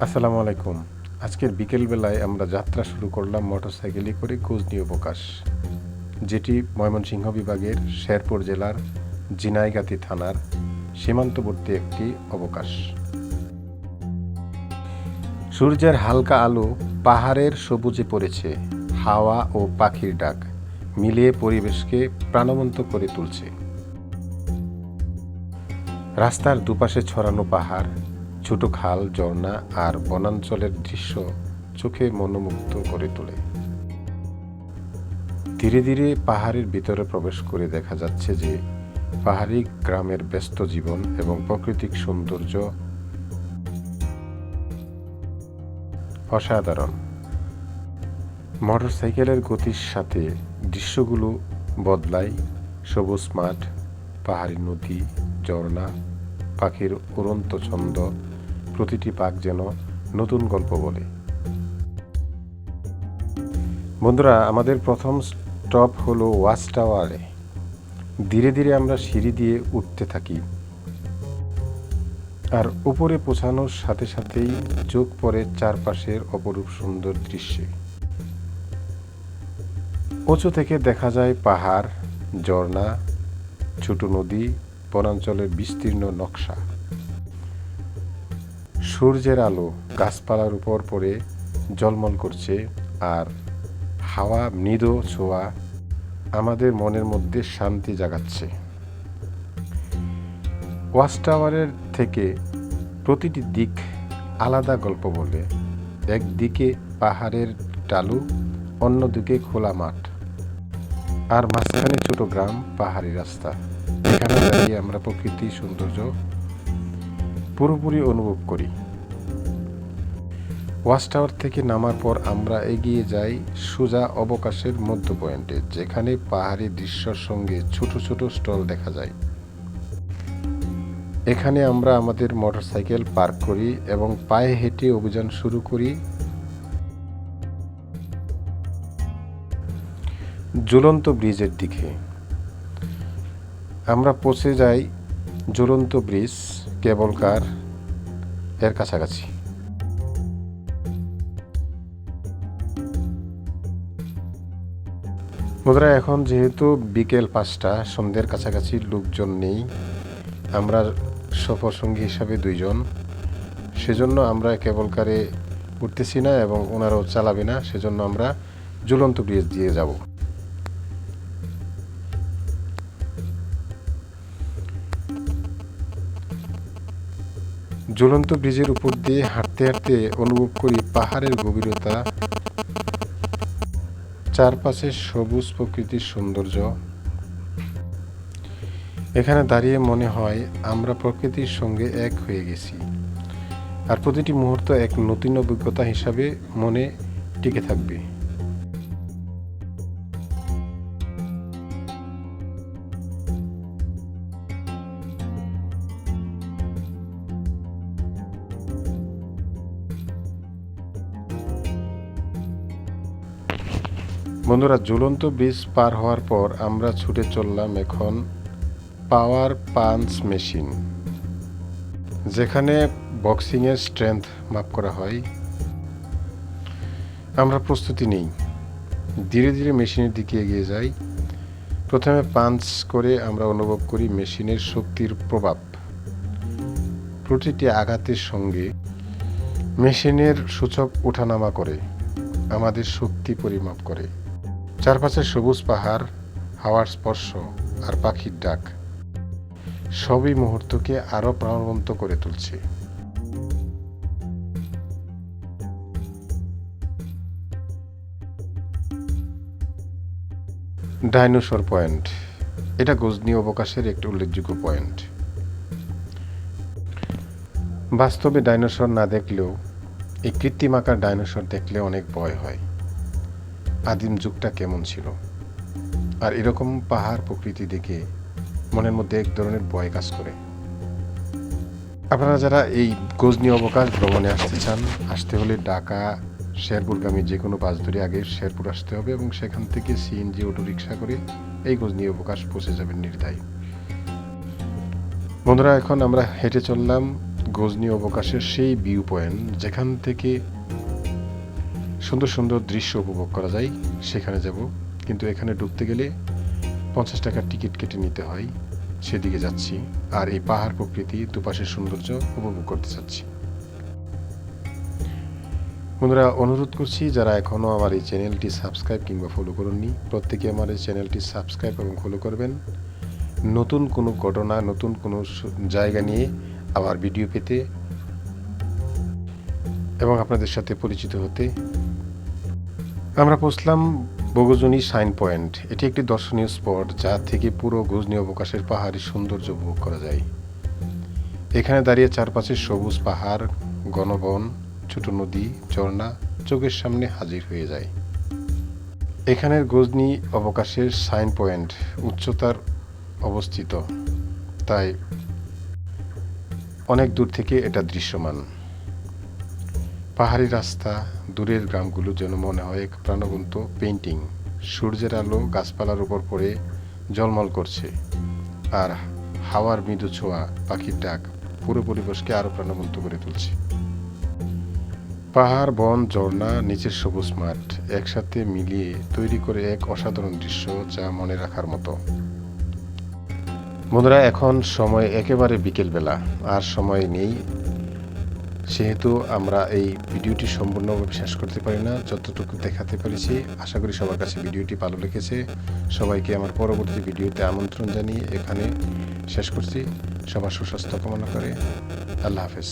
আসসালামু আলাইকুম। আজকের বিকেলবেলায় আমরা যাত্রা শুরু করলাম মোটরসাইকেলে করে গজনী অবকাশ, যেটি ময়মনসিংহ বিভাগের শেরপুর জেলার ঝিনাইগাতী থানার সীমান্তবর্তী একটি অবকাশ। সূর্যের হালকা আলো পাহাড়ের সবুজে পড়েছে, হাওয়া ও পাখির ডাক মিলিয়ে পরিবেশকে প্রাণবন্ত করে তুলছে। রাস্তার দুপাশে ছড়ানো পাহাড়, ছোট খাল, ঝর্ণা আর বনাঞ্চলের দৃশ্য চোখে মনোমুগ্ধ করে তোলে। ধীরে ধীরে পাহাড়ের ভিতরে প্রবেশ করে দেখা যাচ্ছে যে পাহাড়ি গ্রামের ব্যস্ত জীবন এবং প্রাকৃতিক সৌন্দর্য অসাধারণ। মোটরসাইকেলের গতির সাথে দৃশ্যগুলো বদলায়, সবুজ মাঠ, পাহাড়ি নদী, ঝর্ণা, পাখির উড়ন্ত ছন্দ, প্রতিটি পাক যেন নতুন গল্প বলে। বন্ধুরা, আমাদের প্রথম স্টপ হলো ওয়াচ টাওয়ারে। ধীরে ধীরে আমরা সিঁড়ি দিয়ে উঠতে থাকি, আর উপরে পৌঁছানোর সাথে সাথেই চোখ পড়ে চারপাশের অপরূপ সুন্দর দৃশ্যে। উঁচু থেকে দেখা যায় পাহাড়, ঝর্ণা, ছোট নদী, বনাঞ্চলের বিস্তীর্ণ নকশা। সূর্যের আলো গাছপালার উপর পড়ে ঝলমল করছে, আর হাওয়া মৃদু ছোঁয়া আমাদের মনের মধ্যে শান্তি জাগাচ্ছে। ওয়াচ টাওয়ারের থেকে প্রতিটি দিক আলাদা গল্প বলে। একদিকে পাহাড়ের ঢালু, অন্যদিকে খোলা মাঠ, আর মাঝখানে ছোট গ্রাম, পাহাড়ি রাস্তা। এখানে দাঁড়িয়ে আমরা প্রকৃতির সৌন্দর্য পুরোপুরি অনুভব করি। ওয়াচ টাওয়ার থেকে নামার পর আমরা এগিয়ে যাই সোজা অবকাশের মধ্য পয়েন্টে, যেখানে পাহাড়ি দৃশ্যের সঙ্গে ছোট ছোট স্টল দেখা যায়। এখানে আমরা আমাদের মোটরসাইকেল পার্ক করি এবং পায়ে হেঁটে অভিযান শুরু করি ঝুলন্ত ব্রিজের দিকে। আমরা পৌঁছে যাই ঝুলন্ত ব্রিজ, কেবল কার এর কাছাকাছি। বন্ধুরা, এখন যেহেতু বিকেল 5টা, সন্ধ্যের কাছাকাছি, লোকজন নেই, আমরা সফর সঙ্গী হিসাবে 2জন, সেজন্য আমরা কেবল কারে উঠতেছি না এবং ওনারাও চালাবে না, সেজন্য আমরা ঝুলন্ত ব্রিজ দিয়ে যাব। ঝুলন্ত ব্রিজের উপর দিয়ে হাঁটতে হাঁটতে অনুভব করি পাহাড়ের গভীরতা, চারপাশে সবুজ প্রকৃতির সৌন্দর্য। এখানে দাঁড়িয়ে মনে হয় আমরা প্রকৃতির সঙ্গে এক হয়ে গেছি, আর প্রতিটি মুহূর্ত এক নতুন অভিজ্ঞতা হিসাবে মনে টিকে থাকবে। বন্ধুরা, ঝুলন্ত ব্রিজ পার হওয়ার পর আমরা ছুটে চললাম এখন পাওয়ার পাঞ্চ মেশিন, যেখানে বক্সিংয়ের স্ট্রেংথ মাপ করা হয়। আমরা প্রস্তুতি নিই, ধীরে ধীরে মেশিনের দিকে এগিয়ে যাই। প্রথমে পাঞ্চ করে আমরা অনুভব করি মেশিনের শক্তির প্রভাব। প্রতিটি আঘাতের সঙ্গে মেশিনের সূচক ওঠানামা করে, আমাদের শক্তি পরিমাপ করে। চারপাশে সবুজ পাহাড়, হাওয়ার স্পর্শ আর পাখির ডাক সবই মুহূর্তকে আরো প্রাণবন্ত করে তুলছে। ডাইনোসর পয়েন্ট, এটা গজনী অবকাশের একটি উল্লেখযোগ্য পয়েন্ট। বাস্তবে ডাইনোসর না দেখলেও এই কৃত্রিম আকার ডাইনোসর দেখলে অনেক ভয় হয়। আদিম যুগটা কেমন ছিল, আর এরকম পাহাড় প্রকৃতি দেখে মনের মধ্যে এক ধরনের ভয় কাজ করে। আপনারা যারা এই গজনী অবকাশ ভ্রমণে আসতে চান, আসতে হলে ঢাকা শেরপুরগামী যে কোনো বাস ধরে আগে শেরপুর আসতে হবে এবং সেখান থেকে সিএনজি অটো রিক্সা করে এই গজনী অবকাশ পৌঁছে যাবেন নির্ধারিত। বন্ধুরা, এখন আমরা হেঁটে চললাম গজনী অবকাশের সেই ভিউ পয়েন্ট যেখান থেকে সুন্দর সুন্দর দৃশ্য উপভোগ করা যায় সেখানে যাব, কিন্তু এখানে ঢুকতে গেলে 50 টাকার টিকিট কেটে নিতে হয়। সেদিকে যাচ্ছি আর এই পাহাড় প্রকৃতি দুপাশের সৌন্দর্য উপভোগ করতে চাচ্ছি। বন্ধুরা, অনুরোধ করছি যারা এখনও আমার এই চ্যানেলটি সাবস্ক্রাইব কিংবা ফলো করেননি, প্রত্যেকে আমার এই চ্যানেলটি সাবস্ক্রাইব এবং ফলো করবেন নতুন কোনো ঘটনা, নতুন কোনো জায়গা নিয়ে আবার ভিডিও পেতে এবং আপনাদের সাথে পরিচিত হতে। আমরা পৌঁছলাম বগজনী সাইন পয়েন্ট। এটি একটি দর্শনীয় স্পট যা থেকে পুরো গজনী অবকাশের পাহাড়ি সৌন্দর্য উপভোগ করা যায়। এখানে দাঁড়িয়ে চারপাশে সবুজ পাহাড়, ঘনবন, ছোট নদী, ঝর্ণা চোখের সামনে হাজির হয়ে যায়। এখানের গজনী অবকাশের সাইন পয়েন্ট উচ্চতার অবস্থিত, তাই অনেক দূর থেকে এটা দৃশ্যমান। পাহাড়ি রাস্তা, দূরের গ্রামগুলো যেন মনে হয় এক প্রাণবন্ত পেইন্টিং। সূর্যের আলো গাছপালার উপর পড়ে ঝলমল করছে, আর হাওয়ার মৃদু ছোঁয়া, পাখির ডাক পুরো পরিবেশকে আরও প্রাণবন্ত করে তুলছে। পাহাড়, বন, ঝর্ণা, নিচের সবুজ মাঠ একসাথে মিলিয়ে তৈরি করে এক অসাধারণ দৃশ্য যা মনে রাখার মতো। বন্ধুরা, এখন সময় একেবারে বিকেলবেলা, আর সময় নেই, সেহেতু আমরা এই ভিডিওটি সম্পূর্ণভাবে শেষ করতে পারি না। যতটুকু দেখাতে পেরেছি, আশা করি সবার কাছে ভিডিওটি ভালো লেগেছে। সবাইকে আমার পরবর্তী ভিডিওতে আমন্ত্রণ জানিয়ে এখানে শেষ করছি। সবার সুস্বাস্থ্য কামনা করে আল্লাহ হাফেজ।